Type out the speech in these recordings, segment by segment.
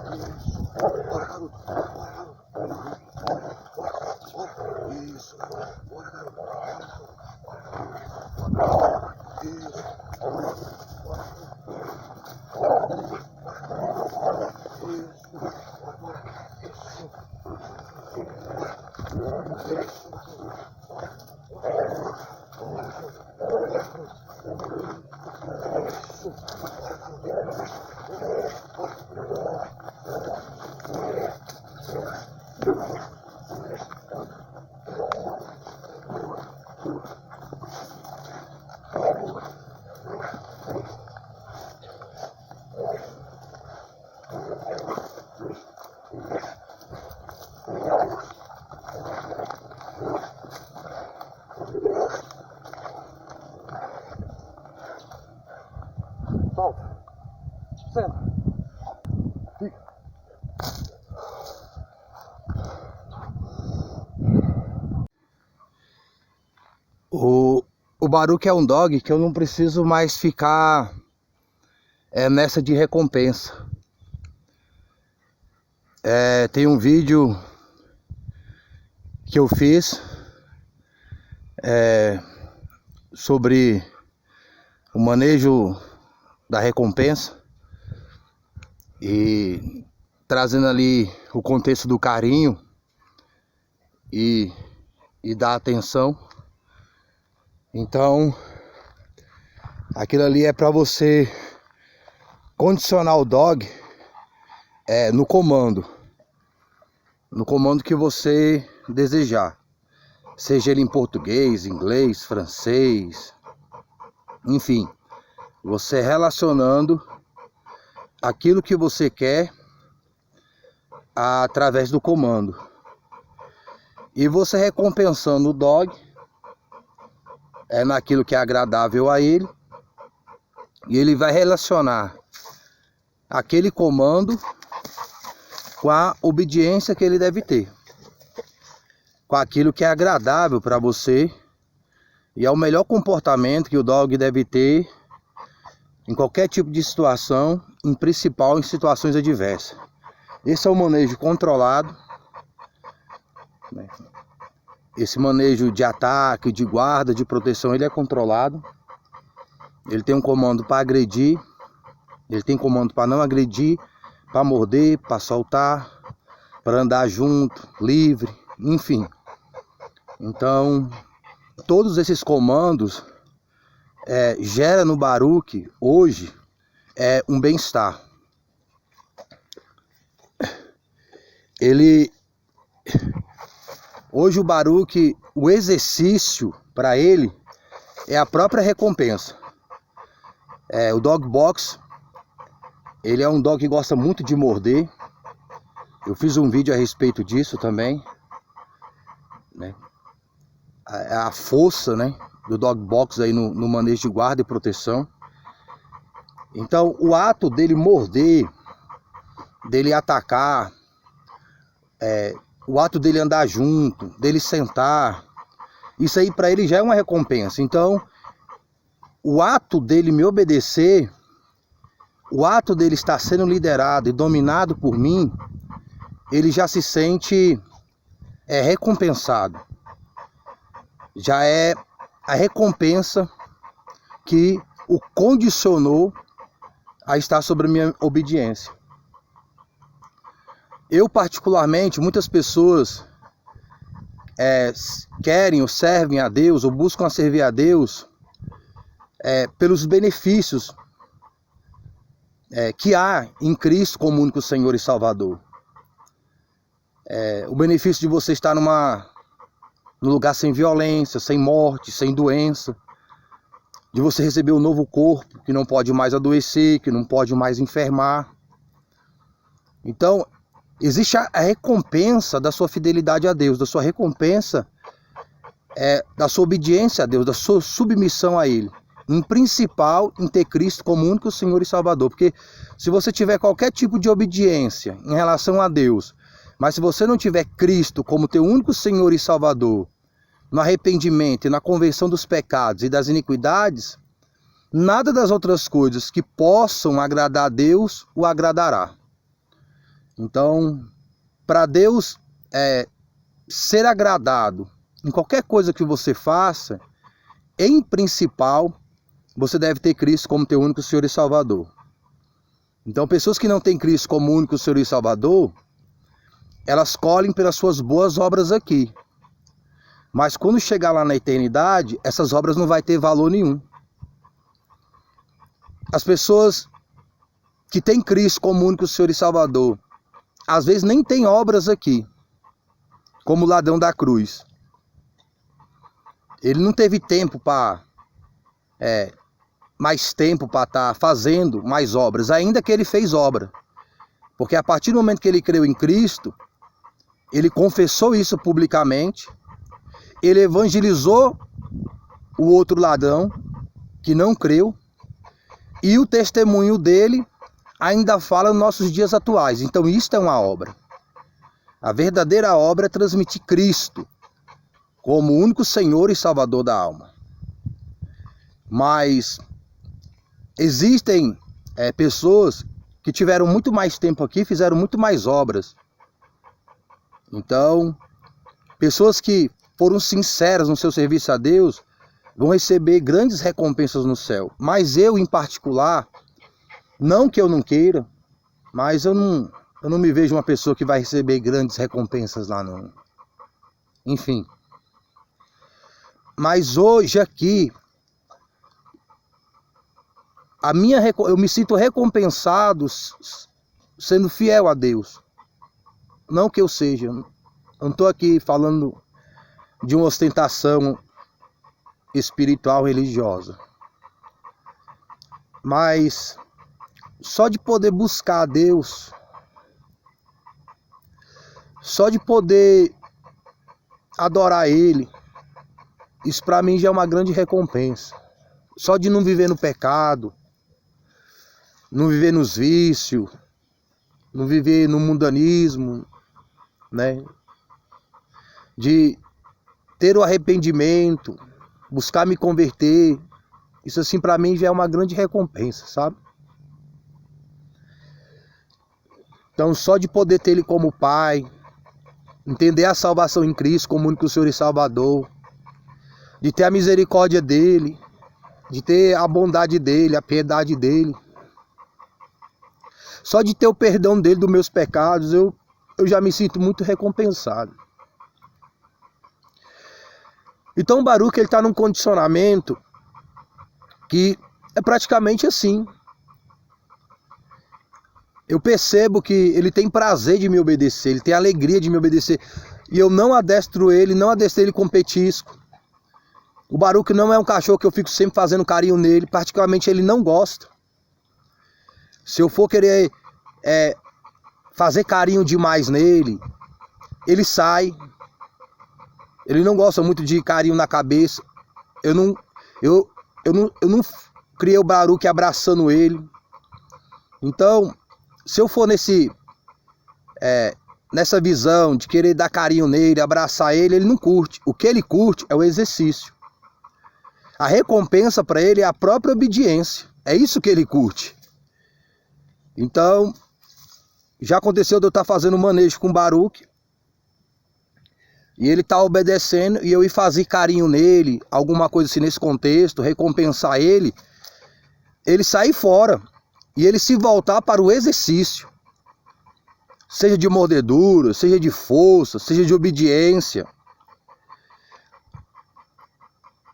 Bora, garoto. Isso. Bora, garoto. Isso. Solta. Senta. Fica. O Baruque é um dog que eu não preciso mais ficar nessa de recompensa. Tem um vídeo que eu fiz sobre o manejo da recompensa e trazendo ali o contexto do carinho e da atenção. Então aquilo ali é para você condicionar o dog no comando que você desejar, seja ele em português, inglês, francês, enfim, você relacionando aquilo que você quer através do comando e você recompensando o dog naquilo que é agradável a ele, e ele vai relacionar aquele comando com a obediência que ele deve ter, com aquilo que é agradável para você, e é o melhor comportamento que o dog deve ter em qualquer tipo de situação, em principal em situações adversas. Esse é o manejo controlado, né? Esse manejo de ataque, de guarda, de proteção, ele é controlado. Ele tem um comando para agredir, ele tem comando para não agredir, para morder, para soltar, para andar junto, livre, enfim. Então, todos esses comandos geram no Baruque hoje um bem-estar. Hoje o Baruque, o exercício para ele é a própria recompensa. O dog box, ele é um dog que gosta muito de morder. Eu fiz um vídeo a respeito disso também, né? A força, né, do dog box aí no manejo de guarda e proteção. Então o ato dele morder, dele atacar, o ato dele andar junto, dele sentar, isso aí para ele já é uma recompensa. Então o ato dele me obedecer, o ato dele estar sendo liderado e dominado por mim, ele já se sente recompensado. Já é a recompensa que o condicionou a estar sobre a minha obediência. Eu particularmente, muitas pessoas querem ou servem a Deus, ou buscam servir a Deus pelos benefícios que há em Cristo como único Senhor e Salvador. O benefício de você estar num lugar sem violência, sem morte, sem doença, de você receber um novo corpo que não pode mais adoecer, que não pode mais enfermar. Então, existe a recompensa da sua fidelidade a Deus, da sua recompensa da sua obediência a Deus, da sua submissão a Ele. Em principal, em ter Cristo como único Senhor e Salvador. Porque se você tiver qualquer tipo de obediência em relação a Deus, mas se você não tiver Cristo como teu único Senhor e Salvador, no arrependimento e na conversão dos pecados e das iniquidades, nada das outras coisas que possam agradar a Deus o agradará. Então, para Deus ser agradado em qualquer coisa que você faça, em principal, você deve ter Cristo como teu único Senhor e Salvador. Então, pessoas que não têm Cristo como único Senhor e Salvador, elas colhem pelas suas boas obras aqui. Mas quando chegar lá na eternidade, essas obras não vão ter valor nenhum. As pessoas que têm Cristo como único Senhor e Salvador, às vezes nem têm obras aqui, como o ladrão da cruz. Ele não teve tempo para mais tempo para estar fazendo mais obras, ainda que ele fez obra. Porque a partir do momento que ele creu em Cristo, ele confessou isso publicamente, ele evangelizou o outro ladrão que não creu, e o testemunho dele ainda fala nos nossos dias atuais. Então isto é uma obra. A verdadeira obra é transmitir Cristo como o único Senhor e Salvador da alma. Mas existem pessoas que tiveram muito mais tempo aqui, fizeram muito mais obras. Então, pessoas que foram sinceras no seu serviço a Deus vão receber grandes recompensas no céu. Mas eu, em particular, não que eu não queira, mas eu não me vejo uma pessoa que vai receber grandes recompensas lá, não. Enfim. Mas hoje aqui, eu me sinto recompensado sendo fiel a Deus. Não que eu seja. Eu não estou aqui falando de uma ostentação espiritual religiosa. Mas só de poder buscar a Deus, só de poder adorar Ele, isso para mim já é uma grande recompensa. Só de não viver no pecado, não viver nos vícios, não viver no mundanismo, né? De ter o arrependimento, buscar me converter, isso assim para mim já é uma grande recompensa, sabe? Então só de poder ter Ele como Pai, entender a salvação em Cristo como único Senhor e Salvador, de ter a misericórdia dEle, de ter a bondade dEle, a piedade dEle, só de ter o perdão dEle dos meus pecados, eu já me sinto muito recompensado. Então o Baruch, ele está num condicionamento que é praticamente assim. Eu percebo que ele tem prazer de me obedecer, ele tem alegria de me obedecer. E eu não adestro ele, não adestrei ele com petisco. O Baruch não é um cachorro que eu fico sempre fazendo carinho nele, particularmente ele não gosta. Se eu for querer fazer carinho demais nele, ele sai. Ele não gosta muito de carinho na cabeça. Eu não criei o Baruch abraçando ele. Então, se eu for nessa visão de querer dar carinho nele, abraçar ele, ele não curte. O que ele curte é o exercício. A recompensa para ele é a própria obediência. É isso que ele curte. Então, já aconteceu de eu estar fazendo manejo com o Baruch, e ele está obedecendo, e eu ir fazer carinho nele, alguma coisa assim nesse contexto, recompensar ele sair fora, e ele se voltar para o exercício. Seja de mordedura, seja de força, seja de obediência,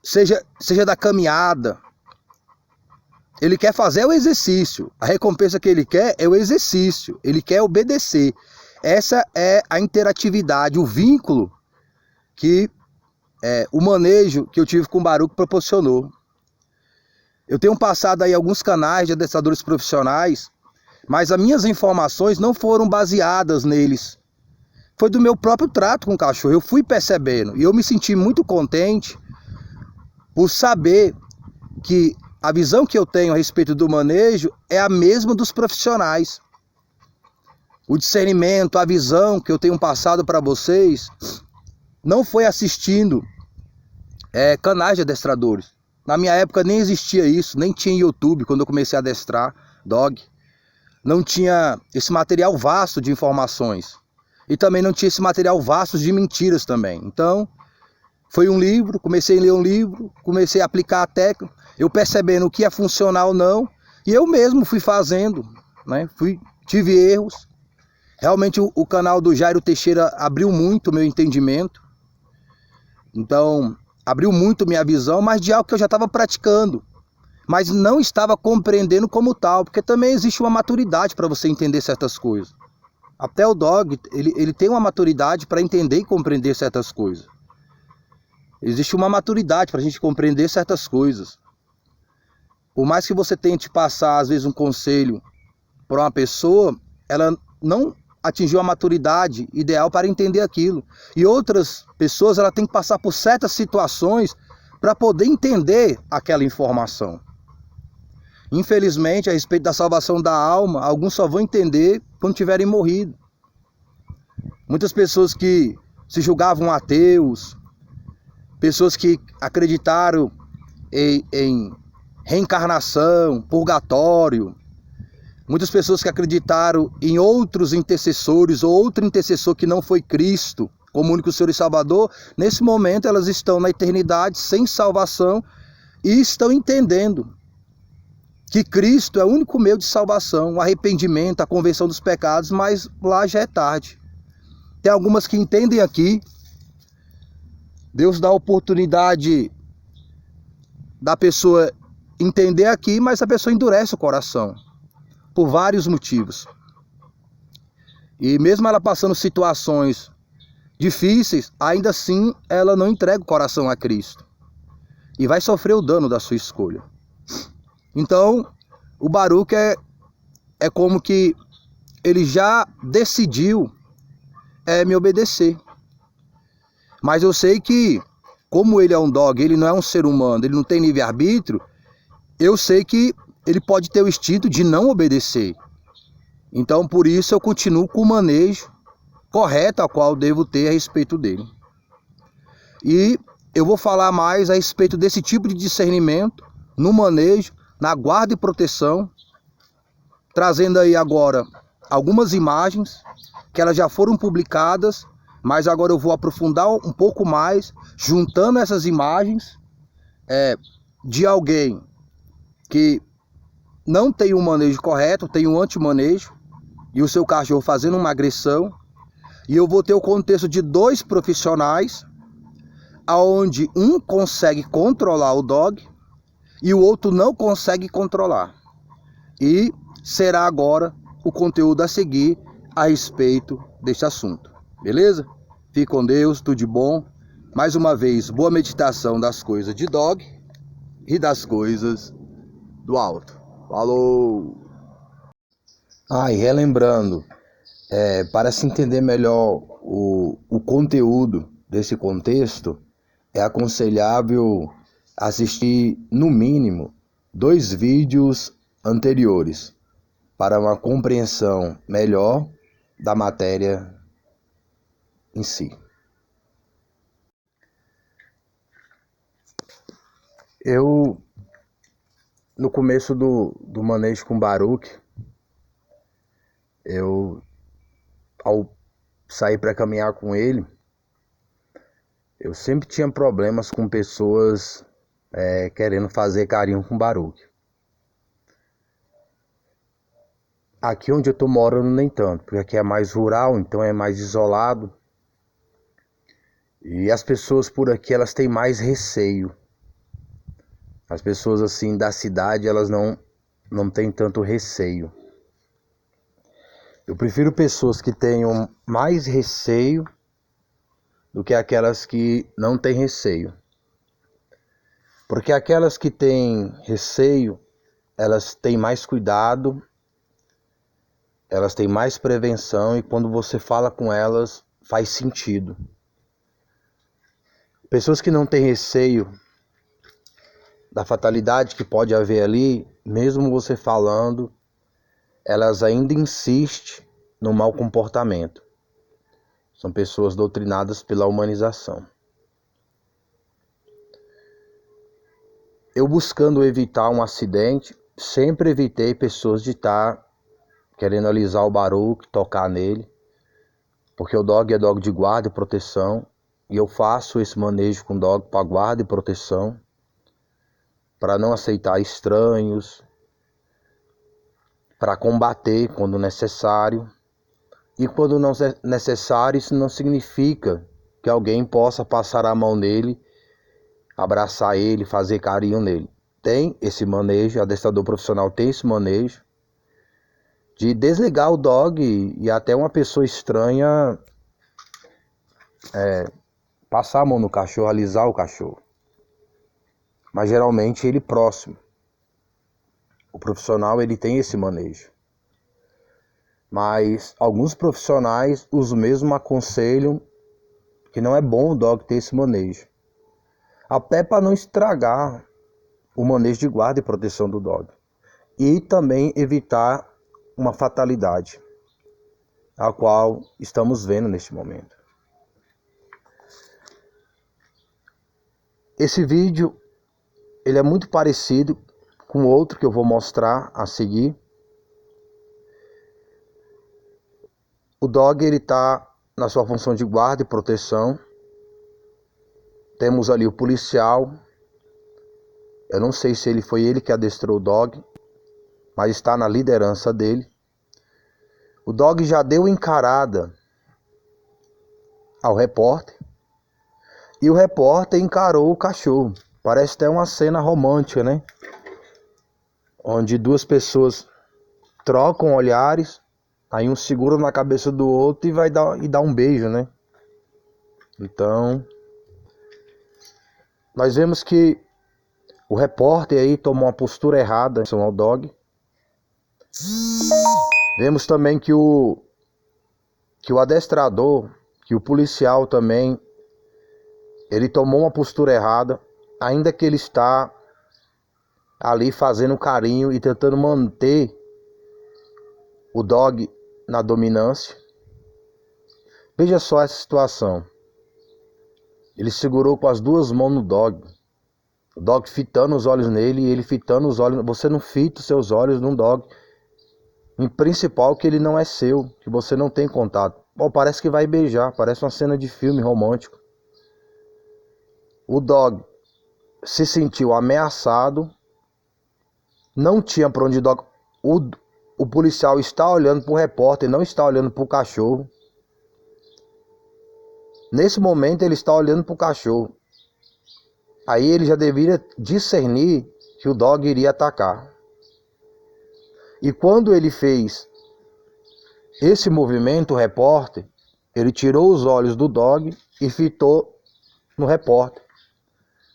seja da caminhada. Ele quer fazer o exercício. A recompensa que ele quer é o exercício. Ele quer obedecer. Essa é a interatividade, o vínculo que o manejo que eu tive com o Baruch proporcionou. Eu tenho passado aí alguns canais de adestradores profissionais, mas as minhas informações não foram baseadas neles. Foi do meu próprio trato com o cachorro. Eu fui percebendo e eu me senti muito contente por saber que a visão que eu tenho a respeito do manejo é a mesma dos profissionais. O discernimento, a visão que eu tenho passado para vocês não foi assistindo canais de adestradores. Na minha época nem existia isso, nem tinha YouTube quando eu comecei a adestrar dog. não tinha esse material vasto de informações. E também não tinha esse material vasto de mentiras também. Então, foi um livro, comecei a ler um livro, comecei a aplicar a técnica, eu percebendo o que ia funcionar ou não, e eu mesmo fui fazendo, né? Tive erros. Realmente o canal do Jairo Teixeira abriu muito o meu entendimento. Então, abriu muito minha visão, mas de algo que eu já estava praticando, mas não estava compreendendo como tal, porque também existe uma maturidade para você entender certas coisas. Até o Dog, ele tem uma maturidade para entender e compreender certas coisas. Existe uma maturidade para a gente compreender certas coisas. Por mais que você tente passar, às vezes, um conselho para uma pessoa, ela não atingiu a maturidade ideal para entender aquilo. E outras pessoas, ela tem que passar por certas situações para poder entender aquela informação. Infelizmente, a respeito da salvação da alma, alguns só vão entender quando tiverem morrido. Muitas pessoas que se julgavam ateus, pessoas que acreditaram em reencarnação, purgatório, muitas pessoas que acreditaram em outros intercessores ou outro intercessor que não foi Cristo, como único Senhor e Salvador, nesse momento elas estão na eternidade sem salvação e estão entendendo que Cristo é o único meio de salvação, o arrependimento, a conversão dos pecados, mas lá já é tarde. Tem algumas que entendem aqui, Deus dá a oportunidade da pessoa entender aqui, mas a pessoa endurece o coração, por vários motivos. E mesmo ela passando situações difíceis, ainda assim ela não entrega o coração a Cristo. E vai sofrer o dano da sua escolha. Então, o Baruch é como que ele já decidiu me obedecer. Mas eu sei que, como ele é um dog, ele não é um ser humano, ele não tem livre-arbítrio, eu sei que ele pode ter o instinto de não obedecer. Então, por isso, eu continuo com o manejo correto a qual devo ter a respeito dele. E eu vou falar mais a respeito desse tipo de discernimento no manejo, na guarda e proteção, trazendo aí agora algumas imagens que elas já foram publicadas, mas agora eu vou aprofundar um pouco mais, juntando essas imagens de alguém que não tem um manejo correto, tem um antimanejo, e o seu cachorro fazendo uma agressão, e eu vou ter o contexto de dois profissionais, onde um consegue controlar o dog, e o outro não consegue controlar. E será agora o conteúdo a seguir a respeito deste assunto. Beleza? Fique com Deus, tudo de bom. Mais uma vez, boa meditação das coisas de dog e das coisas do alto. Falou! E relembrando, para se entender melhor o conteúdo desse contexto, é aconselhável assistir, no mínimo, 2 vídeos anteriores para uma compreensão melhor da matéria em si. Eu, no começo do manejo com Baruch, ao sair para caminhar com ele, eu sempre tinha problemas com pessoas querendo fazer carinho com Baruch. Aqui onde eu estou morando nem tanto, porque aqui é mais rural, então é mais isolado. E as pessoas por aqui, elas têm mais receio. As pessoas assim da cidade, elas não têm tanto receio. Eu prefiro pessoas que tenham mais receio do que aquelas que não têm receio. Porque aquelas que têm receio, elas têm mais cuidado, elas têm mais prevenção, e quando você fala com elas, faz sentido. Pessoas que não têm receio da fatalidade que pode haver ali, mesmo você falando, elas ainda insistem no mau comportamento. São pessoas doutrinadas pela humanização. Eu, buscando evitar um acidente, sempre evitei pessoas de estar querendo alisar o Baruque, tocar nele, porque o dog é dog de guarda e proteção, e eu faço esse manejo com o dog para guarda e proteção, para não aceitar estranhos, para combater quando necessário. E quando não é necessário, isso não significa que alguém possa passar a mão nele, abraçar ele, fazer carinho nele. Tem esse manejo, adestrador profissional tem esse manejo de desligar o dog e até uma pessoa estranha passar a mão no cachorro, alisar o cachorro. Mas geralmente ele próximo. O profissional ele tem esse manejo. Mas alguns profissionais os mesmos aconselham que não é bom o dog ter esse manejo. Até para não estragar o manejo de guarda e proteção do dog. E também evitar uma fatalidade, a qual estamos vendo neste momento. Esse vídeo ele é muito parecido com outro que eu vou mostrar a seguir. O dog ele está na sua função de guarda e proteção. Temos ali o policial. Eu não sei se foi ele que adestrou o dog, mas está na liderança dele. O dog já deu encarada ao repórter e o repórter encarou o cachorro. Parece até uma cena romântica, né? Onde duas pessoas trocam olhares, aí um segura na cabeça do outro e dá um beijo, né? Então, nós vemos que o repórter aí tomou uma postura errada em relação ao dog. Vemos também que o adestrador, que o policial também, ele tomou uma postura errada, ainda que ele está ali fazendo carinho e tentando manter o dog na dominância. Veja só essa situação. Ele segurou com as duas mãos no dog. O dog fitando os olhos nele e ele fitando os olhos. Você não fita os seus olhos num dog, em principal que ele não é seu, que você não tem contato. Bom, parece que vai beijar, parece uma cena de filme romântico. O dog se sentiu ameaçado, não tinha para onde dog. O policial está olhando para o repórter, não está olhando para o cachorro. Nesse momento ele está olhando para o cachorro. Aí ele já deveria discernir que o dog iria atacar. E quando ele fez esse movimento, o repórter, ele tirou os olhos do dog e fitou no repórter,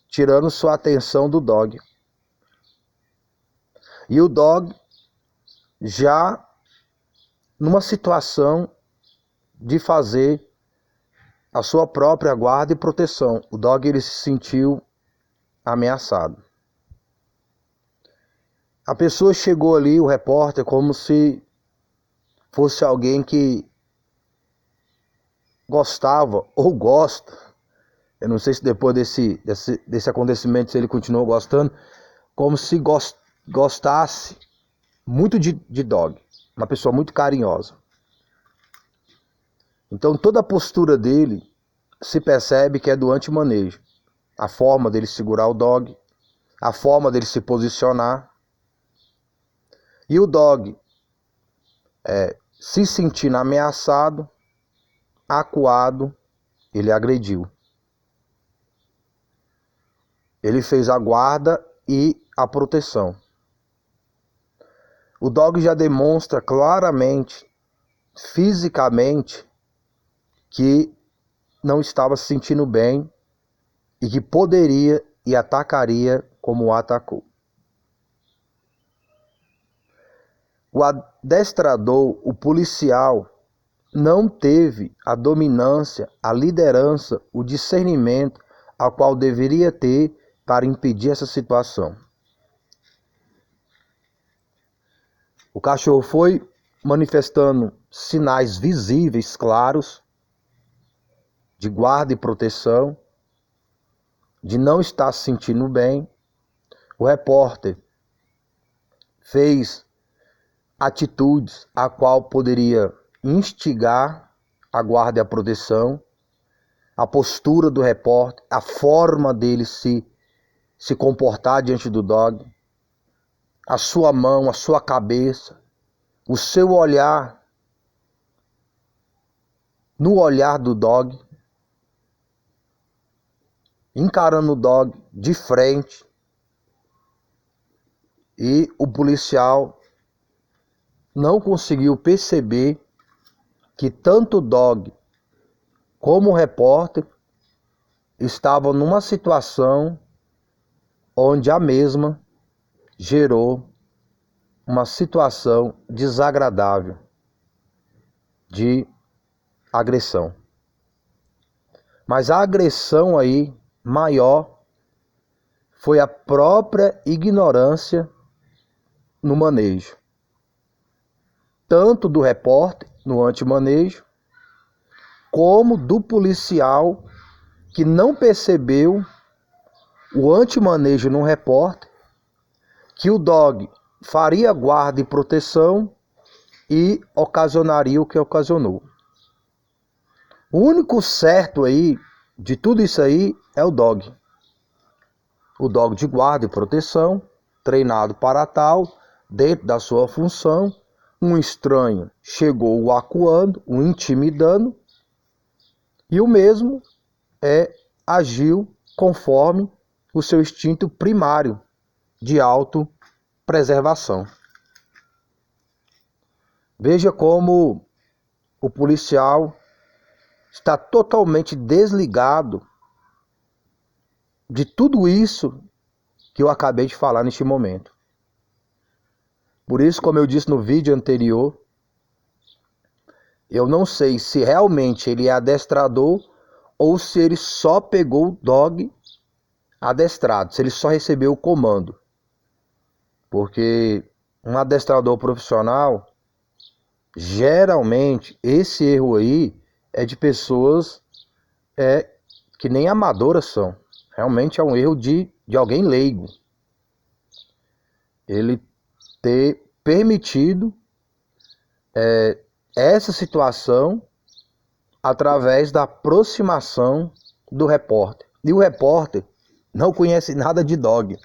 tirando sua atenção do dog. E o dog já numa situação de fazer a sua própria guarda e proteção. O dog ele se sentiu ameaçado. A pessoa chegou ali, o repórter, como se fosse alguém que gostava ou gosta. Eu não sei se depois desse acontecimento se ele continuou gostando, como se gostasse muito de dog, uma pessoa muito carinhosa. Então toda a postura dele se percebe que é do antimanejo. A forma dele segurar o dog, a forma dele se posicionar. E o dog se sentindo ameaçado, acuado, ele agrediu. Ele fez a guarda e a proteção. O dog já demonstra claramente, fisicamente, que não estava se sentindo bem e que poderia e atacaria como o atacou. O adestrador, o policial, não teve a dominância, a liderança, o discernimento a qual deveria ter para impedir essa situação. O cachorro foi manifestando sinais visíveis, claros, de guarda e proteção, de não estar se sentindo bem. O repórter fez atitudes a qual poderia instigar a guarda e a proteção, a postura do repórter, a forma dele se comportar diante do dog, a sua mão, a sua cabeça, o seu olhar, no olhar do dog, encarando o dog de frente, e o policial não conseguiu perceber que tanto o dog como o repórter estavam numa situação onde a mesma gerou uma situação desagradável de agressão. Mas a agressão aí maior foi a própria ignorância no manejo, tanto do repórter no antimanejo, como do policial que não percebeu o antimanejo no repórter, que o dog faria guarda e proteção e ocasionaria o que ocasionou. O único certo aí de tudo isso aí é o dog. O dog de guarda e proteção, treinado para tal, dentro da sua função. Um estranho chegou o acuando, o intimidando, e o mesmo agiu conforme o seu instinto primário de autopreservação. Veja como o policial está totalmente desligado de tudo isso que eu acabei de falar neste momento. Por isso, como eu disse no vídeo anterior, eu não sei se realmente ele é adestrador ou se ele só pegou o dog adestrado, se ele só recebeu o comando. Porque um adestrador profissional, geralmente, esse erro aí é de pessoas que nem amadoras são. Realmente é um erro de alguém leigo. Ele ter permitido essa situação através da aproximação do repórter. E o repórter não conhece nada de dog.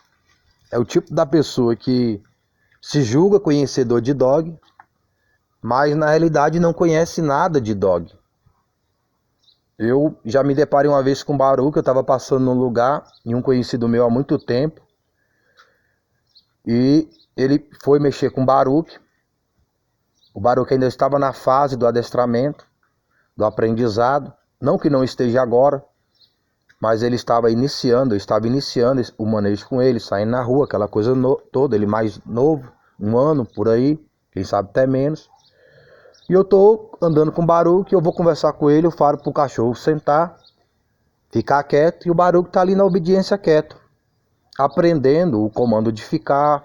É o tipo da pessoa que se julga conhecedor de dog, mas na realidade não conhece nada de dog. Eu já me deparei uma vez com um Baruque, eu estava passando num lugar, e um conhecido meu há muito tempo, e ele foi mexer com o Baruque. O Baruque ainda estava na fase do adestramento, do aprendizado, não que não esteja agora, mas ele estava iniciando, eu estava iniciando o manejo com ele, saindo na rua, aquela coisa toda, ele mais novo, 1 ano por aí, quem sabe até menos. E eu tô andando com o Baruque, eu vou conversar com ele, eu falo pro cachorro sentar, ficar quieto, e o Baruque tá ali na obediência quieto, aprendendo o comando de ficar,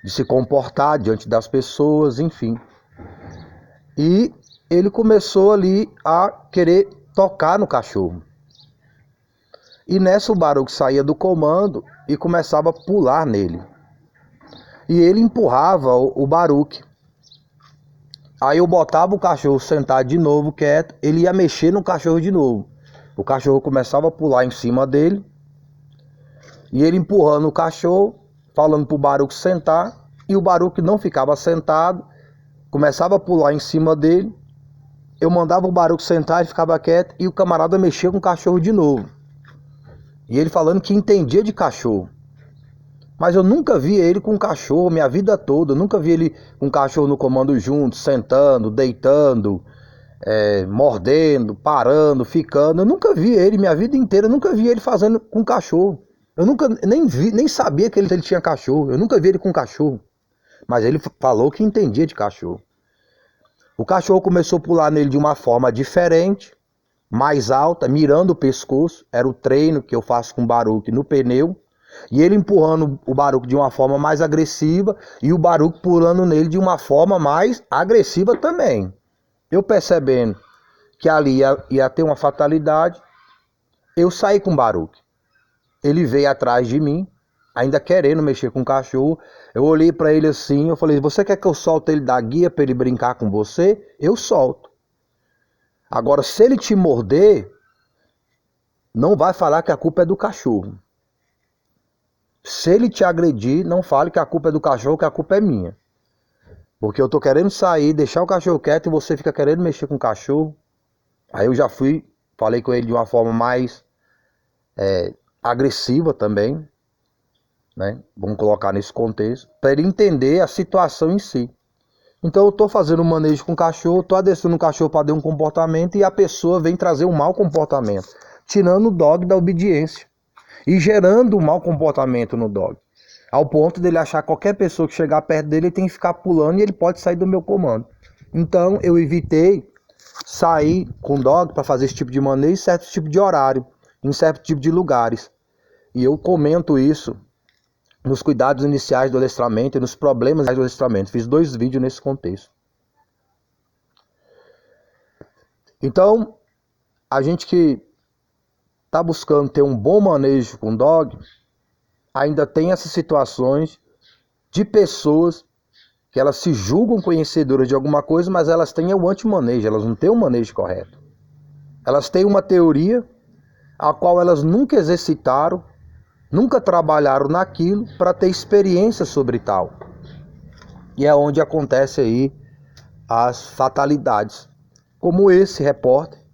de se comportar diante das pessoas, enfim. E ele começou ali a querer tocar no cachorro. E nessa o Baruque saía do comando e começava a pular nele. E ele empurrava o Baruque. Aí eu botava o cachorro sentado de novo, quieto, ele ia mexer no cachorro de novo. O cachorro começava a pular em cima dele, e ele empurrando o cachorro, falando pro Baruque sentar, e o Baruque não ficava sentado, começava a pular em cima dele, eu mandava o Baruque sentar, ele ficava quieto, e o camarada mexia com o cachorro de novo. E ele falando que entendia de cachorro. Mas eu nunca vi ele com cachorro minha vida toda. Eu nunca vi ele com cachorro no comando junto, sentando, deitando, mordendo, parando, ficando. Eu nunca vi ele minha vida inteira. Eu nunca vi ele fazendo com cachorro. Eu nunca nem sabia que ele tinha cachorro. Eu nunca vi ele com cachorro. Mas ele falou que entendia de cachorro. O cachorro começou a pular nele de uma forma diferente, mais alta, mirando o pescoço. Era o treino que eu faço com o Baruque no pneu. E ele empurrando o Baruque de uma forma mais agressiva e o Baruque pulando nele de uma forma mais agressiva também. Eu percebendo que ali ia ter uma fatalidade, eu saí com o Baruque. Ele veio atrás de mim, ainda querendo mexer com o cachorro. Eu olhei para ele assim, eu falei, você quer que eu solte ele da guia para ele brincar com você? Eu solto. Agora, se ele te morder, não vai falar que a culpa é do cachorro. Se ele te agredir, não fale que a culpa é do cachorro, que a culpa é minha. Porque eu tô querendo sair, deixar o cachorro quieto e você fica querendo mexer com o cachorro. Aí eu já falei com ele de uma forma mais agressiva também, né? Vamos colocar nesse contexto, para ele entender a situação em si. Então eu tô fazendo um manejo com o cachorro, tô adestrando o cachorro para dar um comportamento e a pessoa vem trazer um mau comportamento, tirando o dog da obediência e gerando um mau comportamento no dog, ao ponto dele achar que qualquer pessoa que chegar perto dele tem que ficar pulando e ele pode sair do meu comando. Então eu evitei sair com o dog para fazer esse tipo de manejo em certo tipo de horário, em certo tipo de lugares. E eu comento isso nos cuidados iniciais do adestramento e nos problemas do adestramento. Fiz 2 vídeos nesse contexto. Então, a gente que está buscando ter um bom manejo com dog, ainda tem essas situações de pessoas que elas se julgam conhecedoras de alguma coisa, mas elas têm o anti-manejo, elas não têm o manejo correto. Elas têm uma teoria a qual elas nunca exercitaram, nunca trabalharam naquilo para ter experiência sobre tal. E é onde acontece aí as fatalidades. Como esse repórter,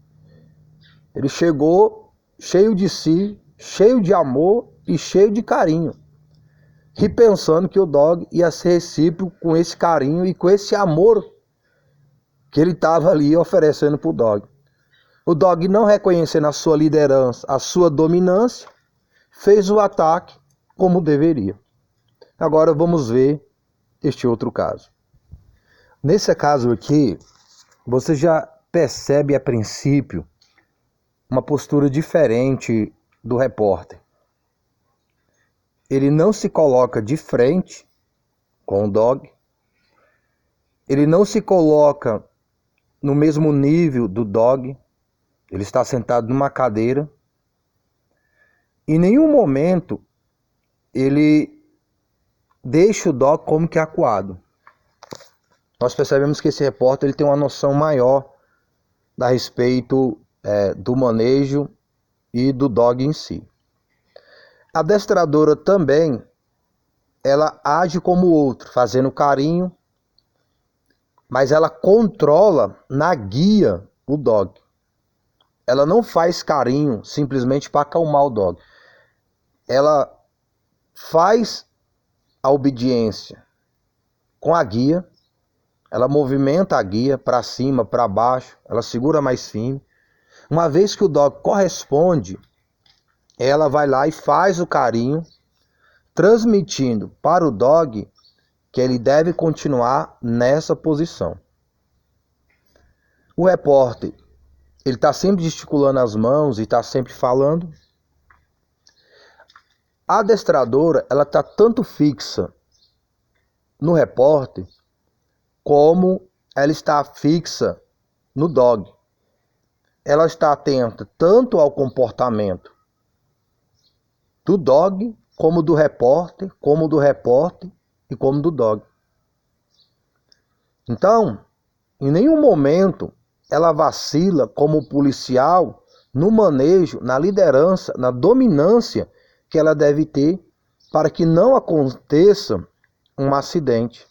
ele chegou cheio de si, cheio de amor e cheio de carinho. E pensando que o dog ia ser recíproco com esse carinho e com esse amor que ele estava ali oferecendo para o dog. O dog, não reconhecendo a sua liderança, a sua dominância, fez o ataque como deveria. Agora vamos ver este outro caso. Nesse caso aqui, você já percebe a princípio uma postura diferente do repórter. Ele não se coloca de frente com o dog, ele não se coloca no mesmo nível do dog, ele está sentado numa cadeira. Em nenhum momento ele deixa o dog como que acuado. Nós percebemos que esse repórter ele tem uma noção maior a respeito do manejo e do dog em si. A adestradora também, ela age como o outro, fazendo carinho, mas ela controla na guia o dog. Ela não faz carinho simplesmente para acalmar o dog. Ela faz a obediência com a guia, ela movimenta a guia para cima, para baixo, ela segura mais firme. Uma vez que o dog corresponde, ela vai lá e faz o carinho, transmitindo para o dog que ele deve continuar nessa posição. O repórter, ele está sempre gesticulando as mãos e está sempre falando. A adestradora, ela está tanto fixa no repórter, como ela está fixa no dog. Ela está atenta tanto ao comportamento do dog, como do repórter e como do dog. Então, em nenhum momento ela vacila como policial no manejo, na liderança, na dominância que ela deve ter para que não aconteça um acidente.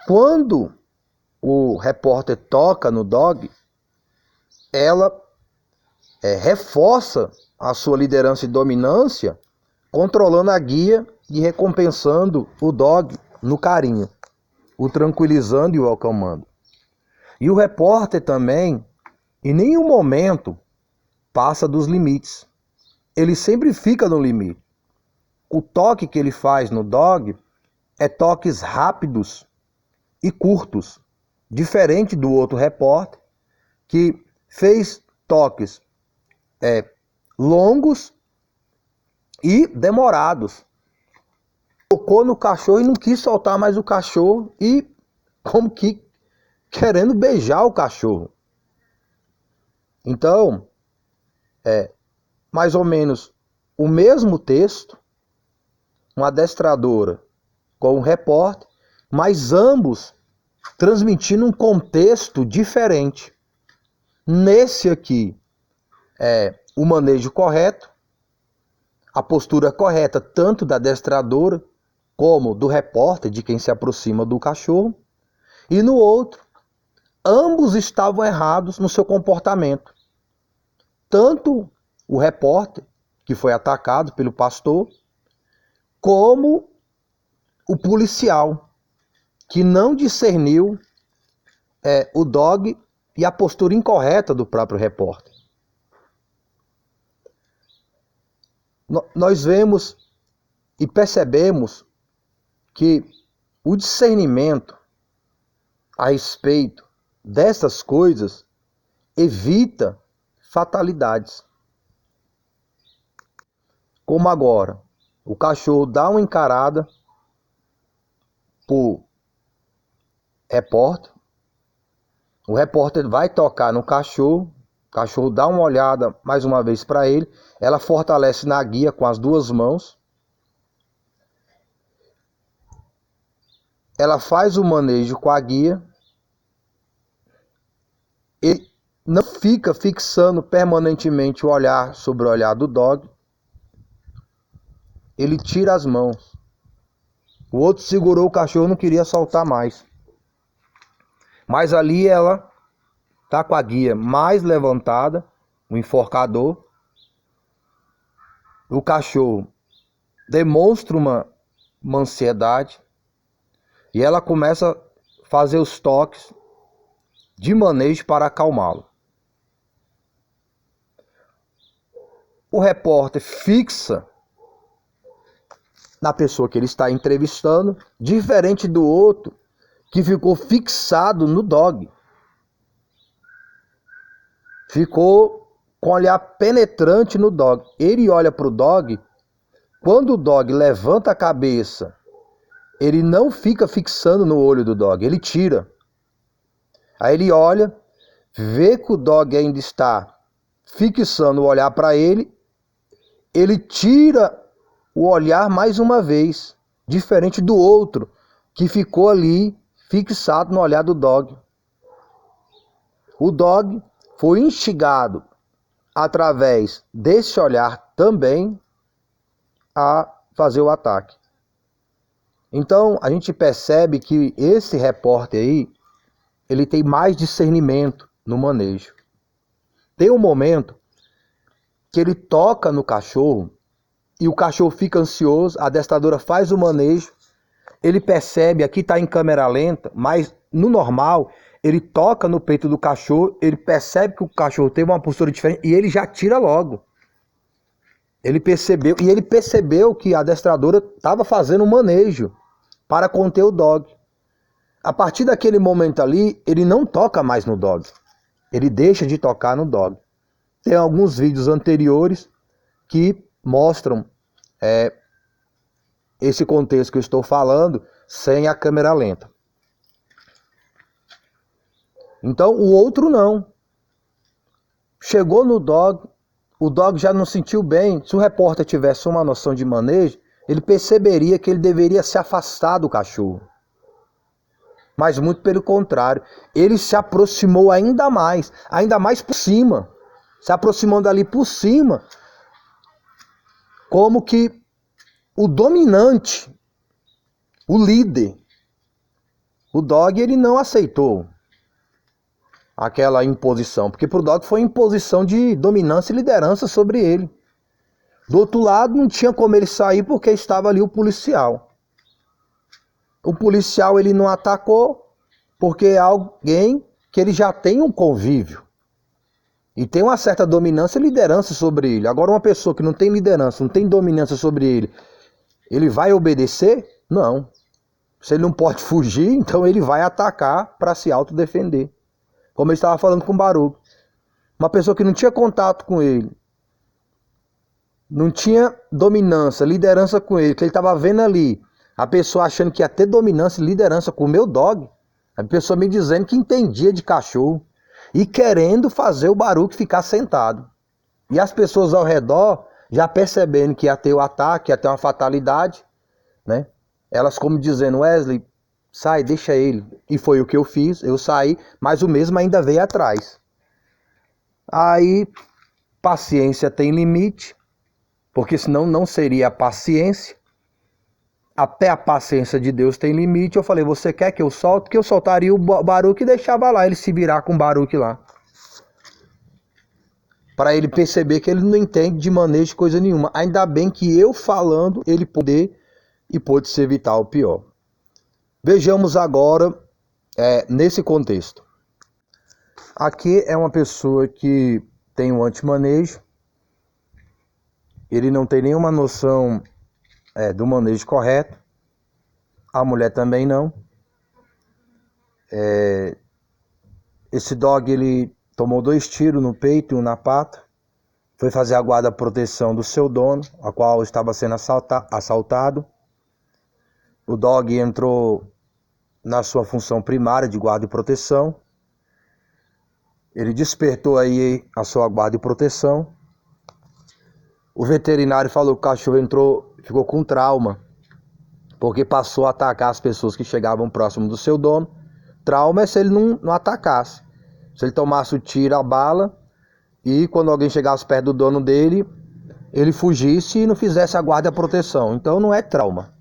Quando o repórter toca no dog, ela reforça a sua liderança e dominância, controlando a guia e recompensando o dog no carinho, o tranquilizando e o acalmando. E o repórter também, em nenhum momento, passa dos limites. Ele sempre fica no limite. O toque que ele faz no dog é toques rápidos e curtos, diferente do outro repórter, que fez toques longos e demorados. Tocou no cachorro e não quis soltar mais o cachorro e como que querendo beijar o cachorro. Então, mais ou menos o mesmo texto, uma adestradora com um repórter, mas ambos transmitindo um contexto diferente. Nesse aqui é o manejo correto, a postura correta tanto da adestradora como do repórter, de quem se aproxima do cachorro, e no outro, ambos estavam errados no seu comportamento. Tanto o repórter, que foi atacado pelo pastor, como o policial, que não discerniu o dog e a postura incorreta do próprio repórter. Nós vemos e percebemos que o discernimento a respeito dessas coisas evita fatalidades. Como agora, o cachorro dá uma encarada pro repórter, o repórter vai tocar no cachorro, o cachorro dá uma olhada mais uma vez para ele, ela fortalece na guia com as duas mãos, ela faz o manejo com a guia, ele não fica fixando permanentemente o olhar sobre o olhar do dog, ele tira as mãos. O outro segurou o cachorro, não queria soltar mais. Mas ali ela tá com a guia mais levantada, o enforcador. O cachorro demonstra uma ansiedade e ela começa a fazer os toques de manejo para acalmá-lo. O repórter fixa na pessoa que ele está entrevistando, diferente do outro que ficou fixado no dog. Ficou com o olhar penetrante no dog. Ele olha para o dog, quando o dog levanta a cabeça, ele não fica fixando no olho do dog, ele tira. Aí ele olha, vê que o dog ainda está fixando o olhar para ele, ele tira o olhar mais uma vez, diferente do outro, que ficou ali fixado no olhar do dog. O dog foi instigado através desse olhar também a fazer o ataque. Então a gente percebe que esse repórter aí, ele tem mais discernimento no manejo. Tem um momento que ele toca no cachorro e o cachorro fica ansioso, a adestradora faz o manejo, ele percebe, aqui está em câmera lenta, mas no normal, ele toca no peito do cachorro, ele percebe que o cachorro tem uma postura diferente e ele já tira logo. Ele percebeu que a adestradora estava fazendo um manejo para conter o dog. A partir daquele momento ali, ele não toca mais no dog, ele deixa de tocar no dog. Tem alguns vídeos anteriores que mostram esse contexto que eu estou falando sem a câmera lenta. Então o outro não. Chegou no dog, o dog já não sentiu bem. Se o repórter tivesse uma noção de manejo, ele perceberia que ele deveria se afastar do cachorro. Mas muito pelo contrário, ele se aproximou ainda mais por cima. Se aproximando ali por cima, como que o dominante, o líder, o dog, ele não aceitou aquela imposição, porque para o dog foi imposição de dominância e liderança sobre ele. Do outro lado, não tinha como ele sair porque estava ali o policial. O policial ele não atacou porque é alguém que ele já tem um convívio e tem uma certa dominância e liderança sobre ele. Agora uma pessoa que não tem liderança, não tem dominância sobre ele, ele vai obedecer? Não. Se ele não pode fugir, então ele vai atacar para se autodefender. Como eu estava falando com o Baruch. Uma pessoa que não tinha contato com ele, não tinha dominância, liderança com ele, que ele estava vendo ali, a pessoa achando que ia ter dominância e liderança com o meu dog, a pessoa me dizendo que entendia de cachorro e querendo fazer o Baruch ficar sentado. E as pessoas ao redor já percebendo que ia ter o ataque, ia ter uma fatalidade, né? Elas como dizendo, Wesley, sai, deixa ele. E foi o que eu fiz, eu saí, mas o mesmo ainda veio atrás. Aí, paciência tem limite, porque senão não seria paciência. Até a paciência de Deus tem limite. Eu falei, você quer que eu solte? Que eu soltaria o Baruque e deixava lá, ele se virar com o Baruque lá. Para ele perceber que ele não entende de manejo de coisa nenhuma. Ainda bem que eu falando, ele pôde se evitar o pior. Vejamos agora nesse contexto. Aqui é uma pessoa que tem um antimanejo. Ele não tem nenhuma noção do manejo correto. A mulher também não. Esse dog, ele tomou 2 tiros no peito e 1 na pata. Foi fazer a guarda-proteção do seu dono, a qual estava sendo assaltado. O dog entrou na sua função primária de guarda e proteção. Ele despertou aí a sua guarda e proteção. O veterinário falou que o cachorro ficou com trauma, porque passou a atacar as pessoas que chegavam próximo do seu dono. Trauma é se ele não atacasse. Se ele tomasse o tiro, a bala, e quando alguém chegasse perto do dono dele, ele fugisse e não fizesse a guarda e a proteção. Então não é trauma.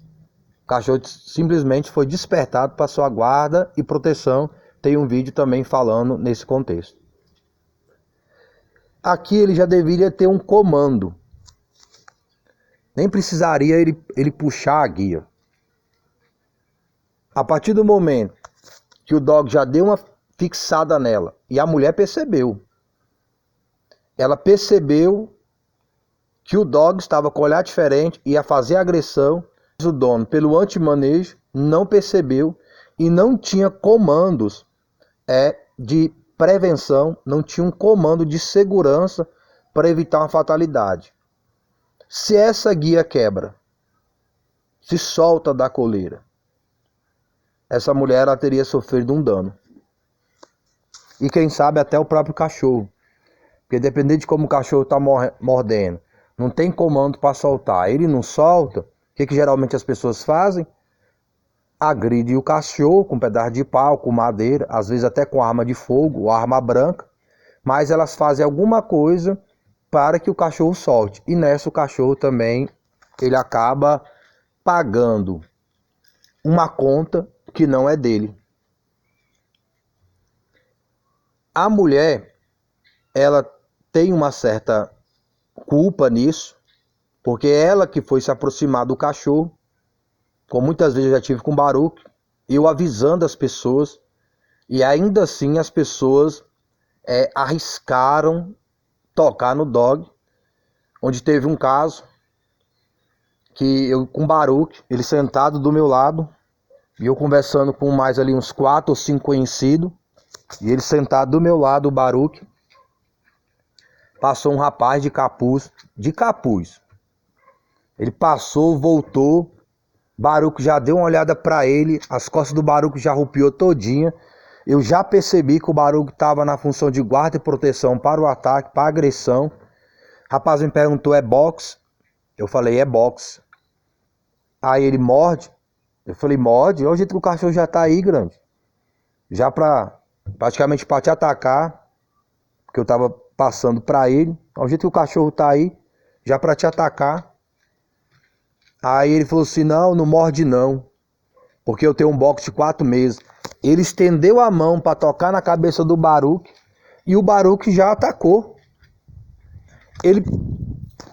O cachorro simplesmente foi despertado para sua guarda e proteção. Tem um vídeo também falando nesse contexto. Aqui ele já deveria ter um comando. Nem precisaria ele puxar a guia. A partir do momento que o dog já deu uma fixada nela e a mulher percebeu. Ela percebeu que o dog estava com o olhar diferente, ia fazer agressão. O dono, pelo antimanejo, não percebeu e não tinha comandos de prevenção, não tinha um comando de segurança para evitar uma fatalidade. Se essa guia quebra, se solta da coleira, essa mulher ela teria sofrido um dano. E quem sabe até o próprio cachorro. Porque dependendo de como o cachorro está mordendo, não tem comando para soltar. Ele não solta, o que geralmente as pessoas fazem? Agride o cachorro com um pedaço de pau, com madeira, às vezes até com arma de fogo ou arma branca. Mas elas fazem alguma coisa para que o cachorro solte. E nessa o cachorro também, ele acaba pagando uma conta que não é dele. A mulher, ela tem uma certa culpa nisso, porque ela que foi se aproximar do cachorro, como muitas vezes eu já tive com o Baruque, eu avisando as pessoas, e ainda assim as pessoas arriscaram tocar no dog, onde teve um caso que eu com o Baruque, ele sentado do meu lado, e eu conversando com mais ali uns 4 ou 5 conhecidos, e ele sentado do meu lado, o Baruque, passou um rapaz de capuz. Ele passou, voltou, Baruque já deu uma olhada para ele, as costas do Baruque já arrupiou todinha. Eu já percebi que o Baruque estava na função de guarda e proteção para o ataque, para a agressão. O rapaz me perguntou, é boxe? Eu falei, é boxe. Aí ele morde. Eu falei, morde? Olha o jeito que o cachorro já tá aí, grande. Já praticamente para te atacar, porque eu tava passando para ele. Olha o jeito que o cachorro tá aí, já para te atacar. Aí ele falou assim, não morde não, porque eu tenho um boxe de 4 meses. Ele estendeu a mão para tocar na cabeça do Baruque e o Baruque já atacou.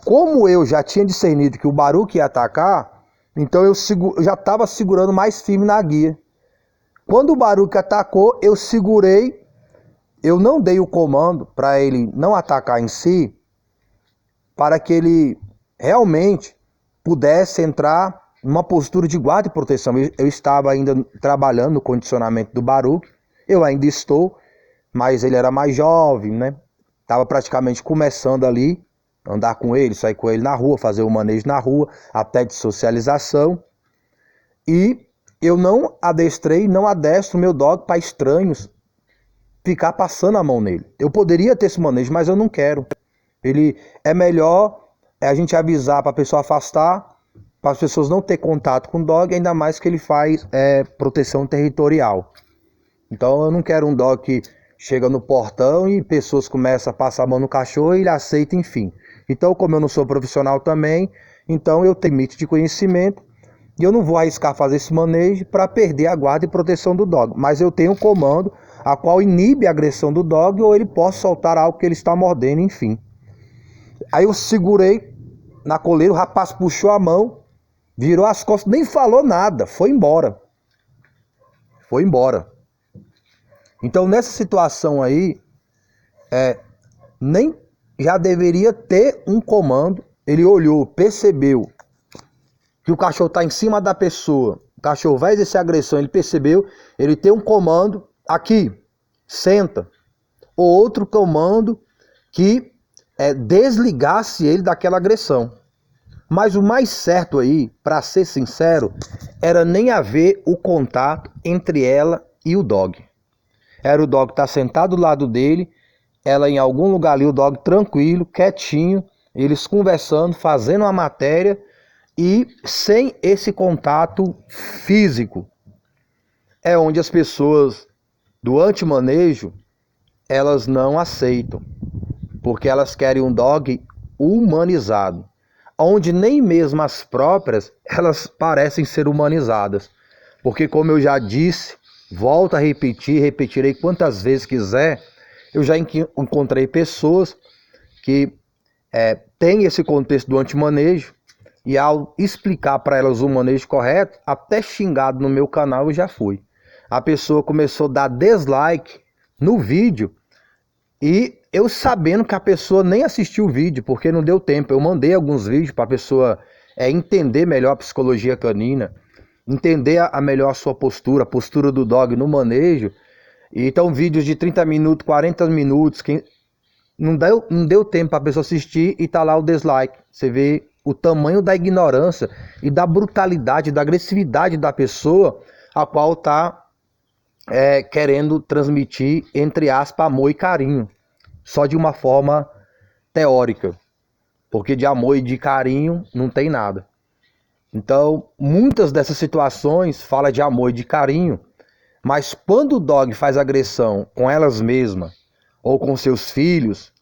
Como eu já tinha discernido que o Baruque ia atacar, então eu já estava segurando mais firme na guia. Quando o Baruque atacou, eu segurei, eu não dei o comando para ele não atacar em si, para que ele realmente pudesse entrar numa postura de guarda e proteção. Eu estava ainda trabalhando no condicionamento do Baruque, eu ainda estou, mas ele era mais jovem, né? Estava praticamente começando ali, andar com ele, sair com ele na rua, fazer o manejo na rua, até de socialização. E eu não adestro meu dog para estranhos ficar passando a mão nele. Eu poderia ter esse manejo, mas eu não quero. Ele é melhor é a gente avisar para a pessoa afastar, para as pessoas não ter contato com o dog, ainda mais que ele faz proteção territorial. Então eu não quero um dog que chega no portão e pessoas começam a passar a mão no cachorro e ele aceita, enfim. Então, como eu não sou profissional também, então eu tenho limite de conhecimento e eu não vou arriscar fazer esse manejo para perder a guarda e proteção do dog. Mas eu tenho um comando a qual inibe a agressão do dog ou ele pode soltar algo que ele está mordendo, enfim. Aí eu segurei na coleira, o rapaz puxou a mão, virou as costas, nem falou nada, foi embora. Foi embora. Então nessa situação aí, nem já deveria ter um comando. Ele olhou, percebeu que o cachorro está em cima da pessoa, o cachorro vai exercer agressão, ele percebeu, ele tem um comando aqui, senta. Ou outro comando que desligasse ele daquela agressão. Mas o mais certo aí, para ser sincero, era nem haver o contato entre ela e o dog. Era o dog estar sentado do lado dele, ela em algum lugar ali, o dog tranquilo, quietinho, eles conversando, fazendo uma matéria e sem esse contato físico. É onde as pessoas do antimanejo, elas não aceitam, porque elas querem um dog humanizado, onde nem mesmo as próprias, elas parecem ser humanizadas. Porque como eu já disse, volto a repetir, repetirei quantas vezes quiser, eu já encontrei pessoas que têm esse contexto do antimanejo, e ao explicar para elas o manejo correto, até xingado no meu canal eu já fui. A pessoa começou a dar dislike no vídeo, e eu sabendo que a pessoa nem assistiu o vídeo, porque não deu tempo. Eu mandei alguns vídeos para a pessoa entender melhor a psicologia canina, entender a melhor a sua postura, a postura do dog no manejo. Então vídeos de 30 minutos, 40 minutos, não deu tempo para a pessoa assistir e tá lá o dislike. Você vê o tamanho da ignorância e da brutalidade, da agressividade da pessoa, a qual tá querendo transmitir, entre aspas, amor e carinho, só de uma forma teórica, porque de amor e de carinho não tem nada. Então, muitas dessas situações fala de amor e de carinho, mas quando o dog faz agressão com elas mesmas, ou com seus filhos,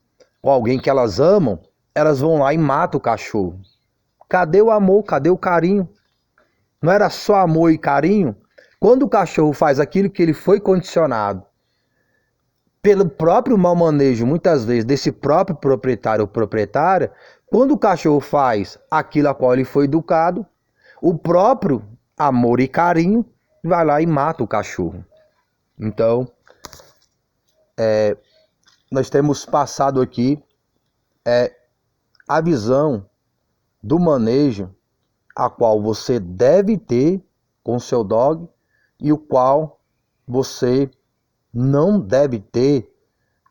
ou alguém que elas amam, elas vão lá e matam o cachorro. Cadê o amor? Cadê o carinho? Não era só amor e carinho? Quando o cachorro faz aquilo que ele foi condicionado pelo próprio mau manejo, muitas vezes, desse próprio proprietário ou proprietária, quando o cachorro faz aquilo a qual ele foi educado, o próprio amor e carinho vai lá e mata o cachorro. Então, nós temos passado aqui a visão do manejo a qual você deve ter com seu dog e o qual você não deve ter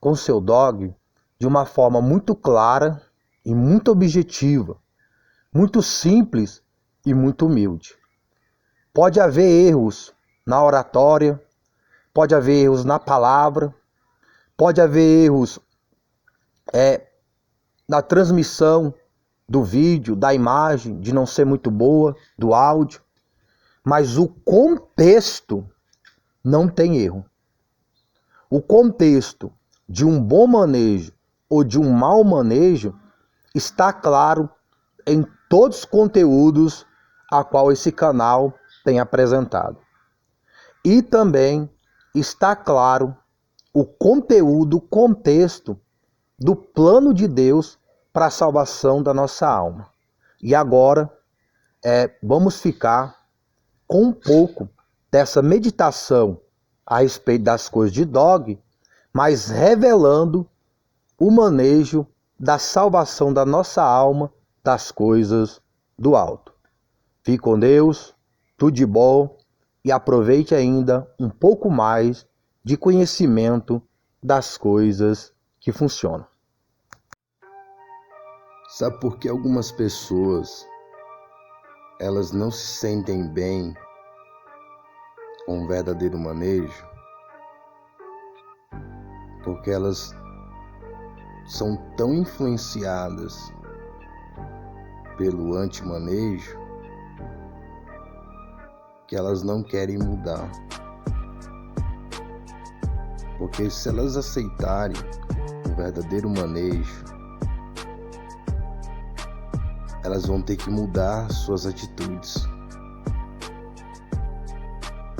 com seu dog de uma forma muito clara e muito objetiva, muito simples e muito humilde. Pode haver erros na oratória, pode haver erros na palavra, pode haver erros na transmissão do vídeo, da imagem, de não ser muito boa, do áudio, mas o contexto não tem erro. O contexto de um bom manejo ou de um mau manejo está claro em todos os conteúdos a qual esse canal tem apresentado. E também está claro o conteúdo, o contexto do plano de Deus para a salvação da nossa alma. E agora vamos ficar com um pouco dessa meditação a respeito das coisas de dog, mas revelando o manejo da salvação da nossa alma das coisas do alto. Fique com Deus, tudo de bom e aproveite ainda um pouco mais de conhecimento das coisas que funcionam. Sabe por que algumas pessoas elas não se sentem bem com um verdadeiro manejo? Porque elas são tão influenciadas pelo antimanejo que elas não querem mudar. Porque se elas aceitarem o verdadeiro manejo, elas vão ter que mudar suas atitudes.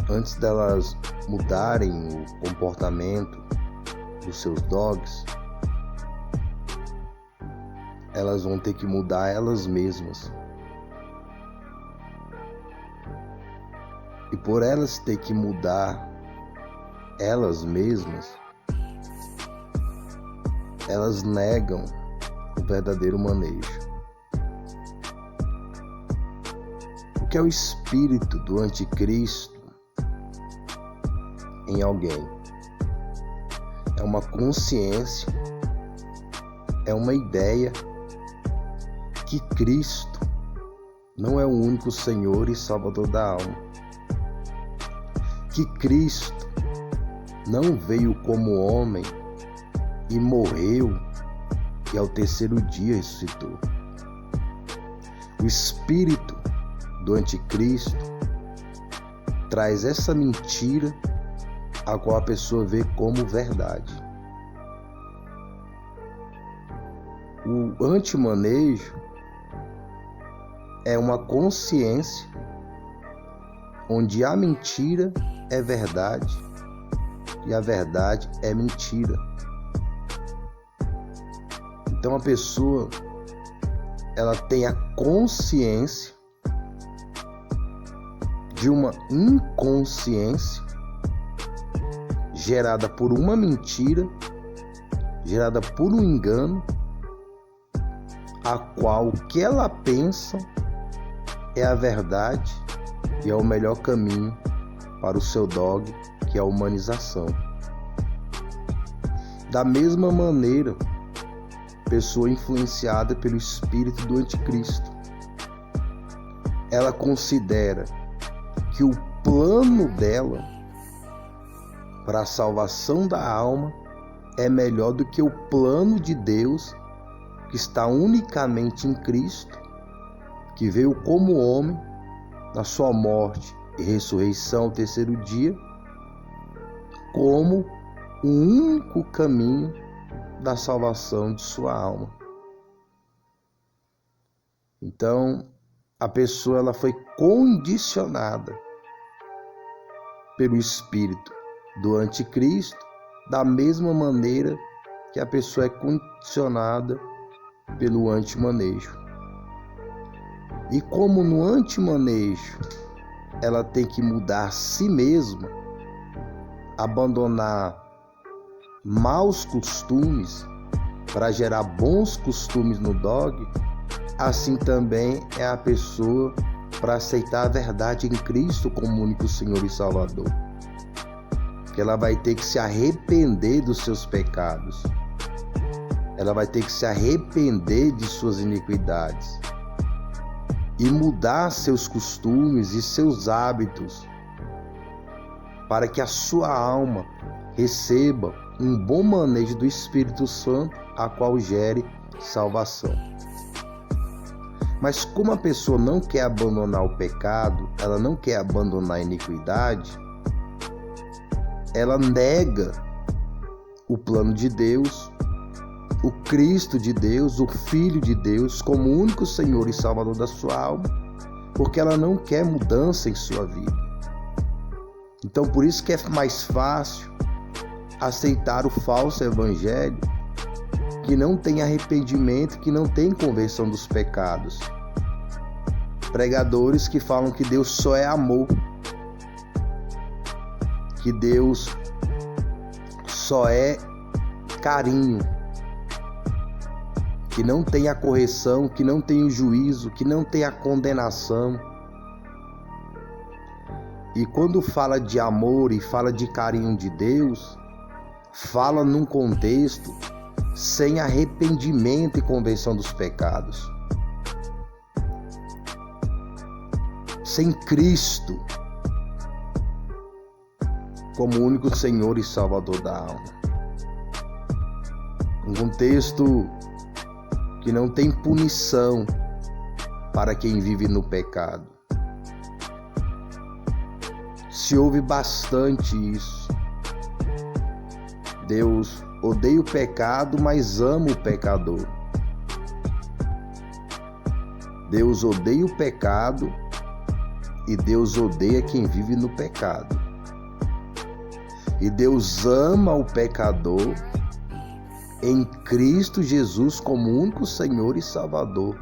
Antes delas mudarem o comportamento dos seus dogs, elas vão ter que mudar elas mesmas. E por elas ter que mudar elas mesmas, elas negam o verdadeiro manejo. O que é o espírito do anticristo em alguém? É uma consciência, é uma ideia que Cristo não é o único Senhor e Salvador da alma. Que Cristo não veio como homem e morreu e ao terceiro dia ressuscitou. O espírito do anticristo traz essa mentira a qual a pessoa vê como verdade. O antimanejo é uma consciência onde a mentira é verdade e a verdade é mentira. Então a pessoa, ela tem a consciência de uma inconsciência gerada por uma mentira, gerada por um engano, a qual o que ela pensa é a verdade e é o melhor caminho para o seu dog, que é a humanização. Da mesma maneira, pessoa influenciada pelo espírito do anticristo, ela considera que o plano dela para a salvação da alma é melhor do que o plano de Deus, que está unicamente em Cristo, que veio como homem na sua morte e ressurreição ao terceiro dia, como o único caminho da salvação de sua alma. Então, a pessoa, ela foi condicionada pelo espírito do anticristo, da mesma maneira que a pessoa é condicionada pelo antimanejo. E como no antimanejo ela tem que mudar a si mesma, abandonar maus costumes para gerar bons costumes no dog, assim também é a pessoa para aceitar a verdade em Cristo como único Senhor e Salvador. Que ela vai ter que se arrepender dos seus pecados. Ela vai ter que se arrepender de suas iniquidades e mudar seus costumes e seus hábitos para que a sua alma receba um bom manejo do Espírito Santo, a qual gere salvação. Mas como a pessoa não quer abandonar o pecado, ela não quer abandonar a iniquidade, ela nega o plano de Deus, o Cristo de Deus, o Filho de Deus, como único Senhor e Salvador da sua alma, porque ela não quer mudança em sua vida. Então, por isso que é mais fácil aceitar o falso evangelho, que não tem arrependimento, que não tem conversão dos pecados. Pregadores que falam que Deus só é amor, que Deus só é carinho, que não tem a correção, que não tem o juízo, que não tem a condenação. E quando fala de amor e fala de carinho de Deus, fala num contexto sem arrependimento e conversão dos pecados. Sem Cristo como único Senhor e Salvador da alma. Um contexto que não tem punição para quem vive no pecado. Se ouve bastante isso. Deus odeia o pecado, mas ama o pecador. Deus odeia o pecado e Deus odeia quem vive no pecado. E Deus ama o pecador em Cristo Jesus como único Senhor e Salvador.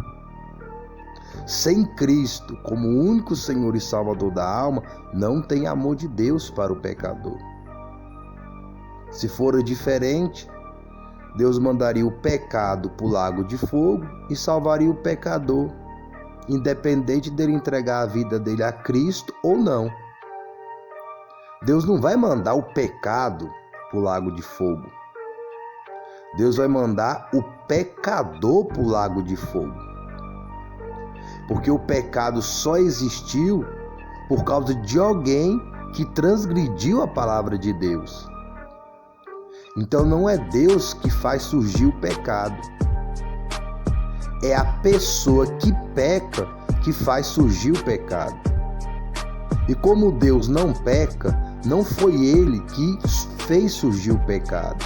Sem Cristo como único Senhor e Salvador da alma, não tem amor de Deus para o pecador. Se fora diferente, Deus mandaria o pecado para o lago de fogo e salvaria o pecador, independente dele entregar a vida dele a Cristo ou não. Deus não vai mandar o pecado para o lago de fogo. Deus vai mandar o pecador para o lago de fogo. Porque o pecado só existiu por causa de alguém que transgrediu a palavra de Deus. Então não é Deus que faz surgir o pecado. É a pessoa que peca que faz surgir o pecado. E como Deus não peca, não foi Ele que fez surgir o pecado,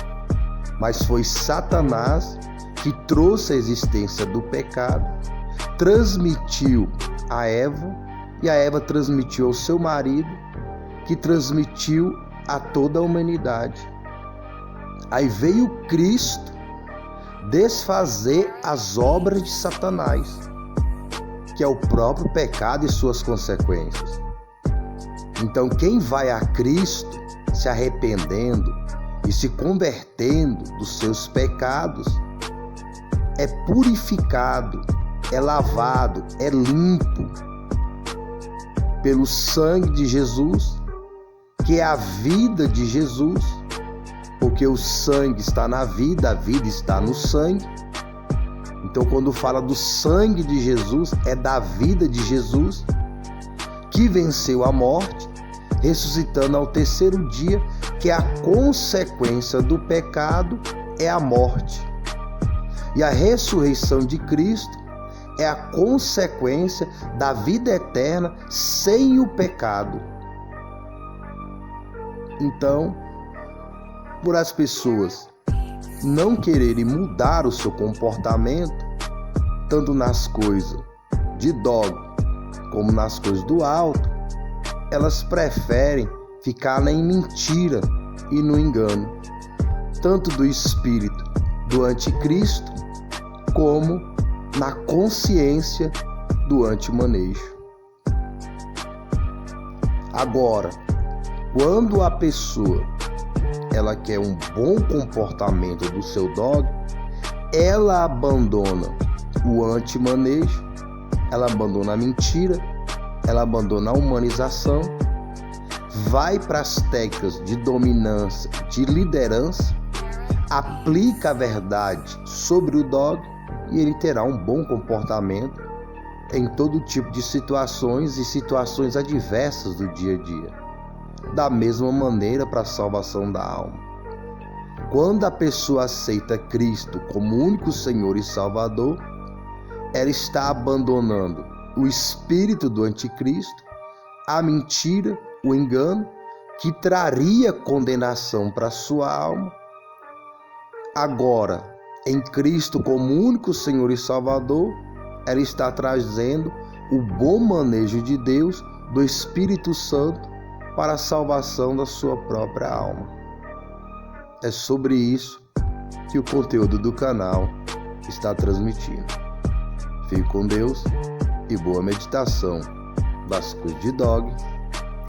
mas foi Satanás que trouxe a existência do pecado, transmitiu a Eva, e a Eva transmitiu ao seu marido, que transmitiu a toda a humanidade. Aí veio Cristo desfazer as obras de Satanás, que é o próprio pecado e suas consequências. Então quem vai a Cristo se arrependendo e se convertendo dos seus pecados é purificado, é lavado, é limpo pelo sangue de Jesus, que é a vida de Jesus, porque o sangue está na vida, a vida está no sangue. Então quando fala do sangue de Jesus, é da vida de Jesus, que venceu a morte, ressuscitando ao terceiro dia, que a consequência do pecado é a morte. E a ressurreição de Cristo é a consequência da vida eterna sem o pecado. Então, por as pessoas não quererem mudar o seu comportamento, tanto nas coisas de dogma como nas coisas do alto, elas preferem ficar em mentira e no engano, tanto do espírito do anticristo, como na consciência do antimanejo. Agora, quando a pessoa ela quer um bom comportamento do seu dogma, ela abandona o antimanejo, ela abandona a mentira, ela abandona a humanização, vai para as técnicas de dominância, de liderança, aplica a verdade sobre o dogma e ele terá um bom comportamento em todo tipo de situações e situações adversas do dia a dia. Da mesma maneira para a salvação da alma. Quando a pessoa aceita Cristo como único Senhor e Salvador, ela está abandonando o espírito do anticristo, a mentira, o engano, que traria condenação para a sua alma. Agora, em Cristo como único Senhor e Salvador, ela está trazendo o bom manejo de Deus, do Espírito Santo, para a salvação da sua própria alma. É sobre isso que o conteúdo do canal está transmitindo. Fique com Deus e boa meditação das coisas de dogma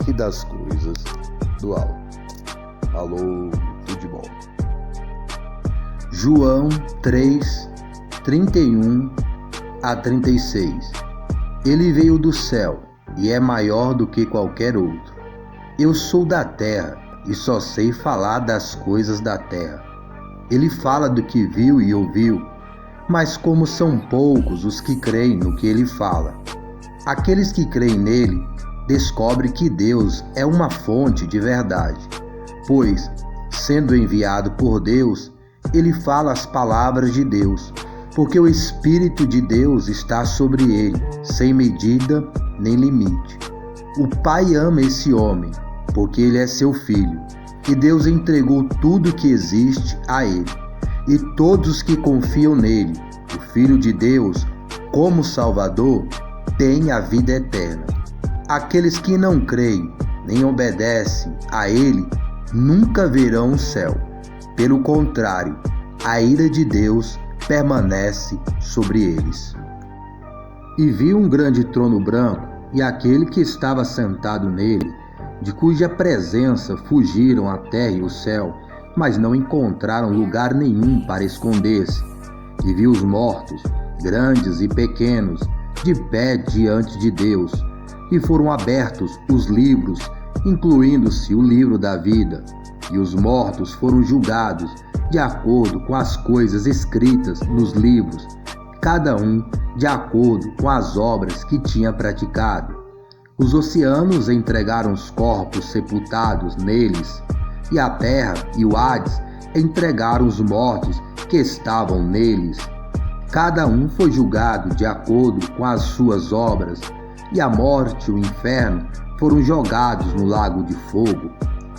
e das coisas do alto. Alô, tudo de bom. João 3, 31 a 36. Ele veio do céu e é maior do que qualquer outro. Eu sou da terra e só sei falar das coisas da terra. Ele fala do que viu e ouviu, mas como são poucos os que creem no que ele fala, aqueles que creem nele descobrem que Deus é uma fonte de verdade, pois, sendo enviado por Deus, ele fala as palavras de Deus, porque o Espírito de Deus está sobre ele, sem medida nem limite. O Pai ama esse homem, porque ele é seu filho, e Deus entregou tudo que existe a ele. E todos que confiam nele, o Filho de Deus, como Salvador, têm a vida eterna. Aqueles que não creem, nem obedecem a ele, nunca verão o céu. Pelo contrário, a ira de Deus permanece sobre eles. E vi um grande trono branco, e aquele que estava sentado nele, de cuja presença fugiram a terra e o céu, mas não encontraram lugar nenhum para esconder-se. E vi os mortos, grandes e pequenos, de pé diante de Deus, e foram abertos os livros, incluindo-se o livro da vida, e os mortos foram julgados de acordo com as coisas escritas nos livros, cada um de acordo com as obras que tinha praticado. Os oceanos entregaram os corpos sepultados neles, e a terra e o Hades entregaram os mortos que estavam neles. Cada um foi julgado de acordo com as suas obras, e a morte e o inferno foram jogados no lago de fogo.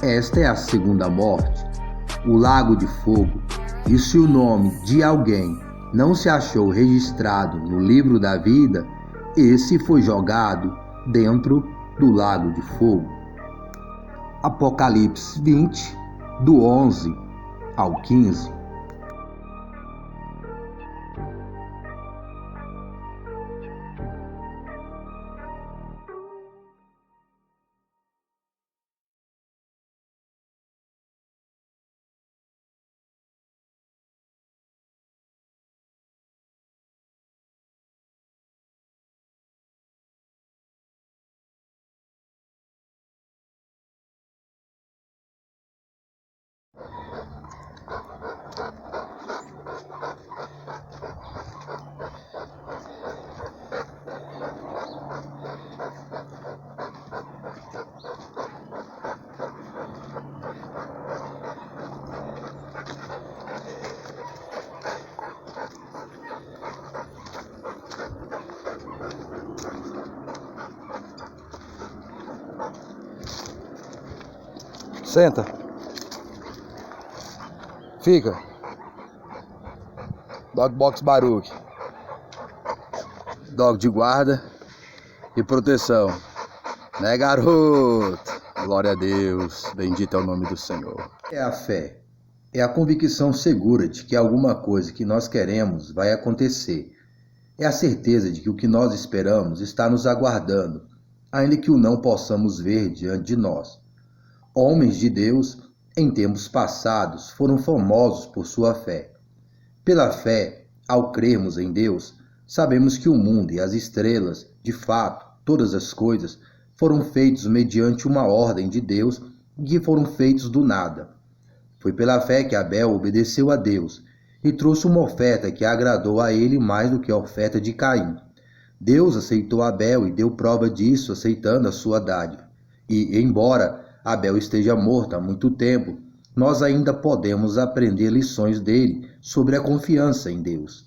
Esta é a segunda morte, o lago de fogo. E se o nome de alguém não se achou registrado no livro da vida, esse foi jogado dentro do lago de fogo. Apocalipse 20, do 11 ao 15. Senta. Fica. Dog Box Baruch. Dog de guarda e proteção. Né, garoto? Glória a Deus. Bendito é o nome do Senhor. É a fé. É a convicção segura de que alguma coisa que nós queremos vai acontecer. É a certeza de que o que nós esperamos está nos aguardando, ainda que o não possamos ver diante de nós. Homens de Deus, em tempos passados, foram famosos por sua fé. Pela fé, ao crermos em Deus, sabemos que o mundo e as estrelas, de fato, todas as coisas, foram feitos mediante uma ordem de Deus e que foram feitos do nada. Foi pela fé que Abel obedeceu a Deus e trouxe uma oferta que agradou a ele mais do que a oferta de Caim. Deus aceitou Abel e deu prova disso, aceitando a sua dádiva. E, embora Abel esteja morto há muito tempo, nós ainda podemos aprender lições dele sobre a confiança em Deus.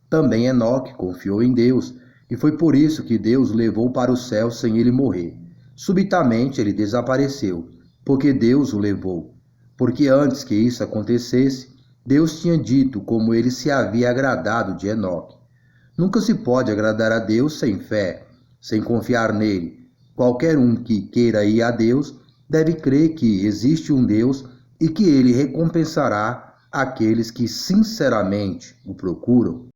Também Enoque confiou em Deus, e foi por isso que Deus o levou para o céu sem ele morrer. Subitamente ele desapareceu, porque Deus o levou. Porque antes que isso acontecesse, Deus tinha dito como ele se havia agradado de Enoque. Nunca se pode agradar a Deus sem fé, sem confiar nele. Qualquer um que queira ir a Deus deve crer que existe um Deus e que ele recompensará aqueles que sinceramente o procuram.